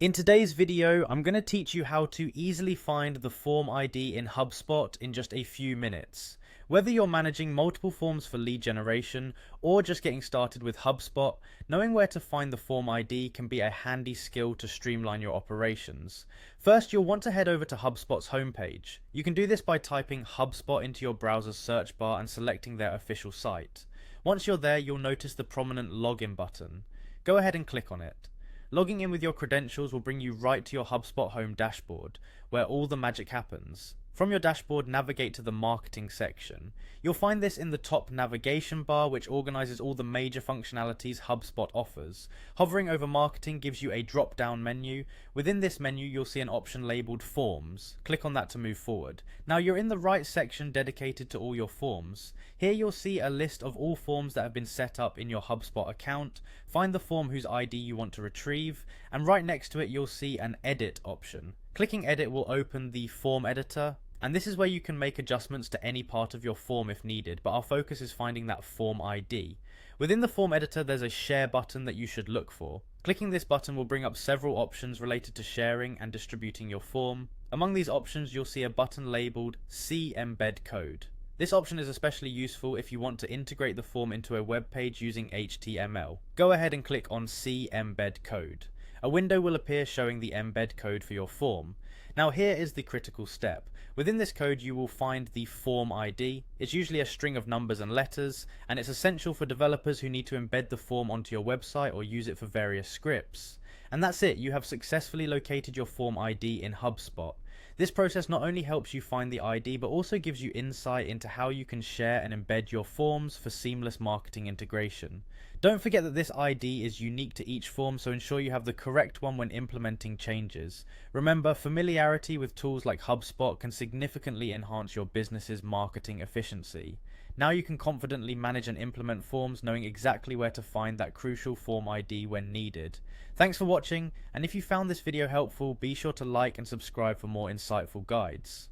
In today's video, I'm going to teach you how to easily find the form ID in HubSpot in just a few minutes. Whether you're managing multiple forms for lead generation or just getting started with HubSpot, knowing where to find the form ID can be a handy skill to streamline your operations. First, you'll want to head over to HubSpot's homepage. You can do this by typing HubSpot into your browser's search bar and selecting their official site. Once you're there, you'll notice the prominent login button. Go ahead and click on it. Logging in with your credentials will bring you right to your HubSpot home dashboard, where all the magic happens. From your dashboard, navigate to the marketing section. You'll find this in the top navigation bar, which organizes all the major functionalities HubSpot offers. Hovering over marketing gives you a drop-down menu. Within this menu, you'll see an option labeled Forms. Click on that to move forward. Now you're in the right section dedicated to all your forms. Here you'll see a list of all forms that have been set up in your HubSpot account. Find the form whose ID you want to retrieve, and right next to it you'll see an Edit option. Clicking Edit will open the form editor, and this is where you can make adjustments to any part of your form if needed, but our focus is finding that form ID. Within the form editor there's a share button that you should look for. Clicking this button will bring up several options related to sharing and distributing your form. Among these options you'll see a button labelled See Embed Code. This option is especially useful if you want to integrate the form into a web page using HTML. Go ahead and click on See Embed Code. A window will appear showing the embed code for your form. Now here is the critical step. Within this code you will find the form ID. It's usually a string of numbers and letters, and it's essential for developers who need to embed the form onto your website or use it for various scripts. And that's it, you have successfully located your form ID in HubSpot. This process not only helps you find the ID, but also gives you insight into how you can share and embed your forms for seamless marketing integration. Don't forget that this ID is unique to each form, so ensure you have the correct one when implementing changes. Remember, familiarity with tools like HubSpot can significantly enhance your business's marketing efficiency. Now you can confidently manage and implement forms, knowing exactly where to find that crucial form ID when needed. Thanks for watching, and if you found this video helpful, be sure to like and subscribe for more insightful guides.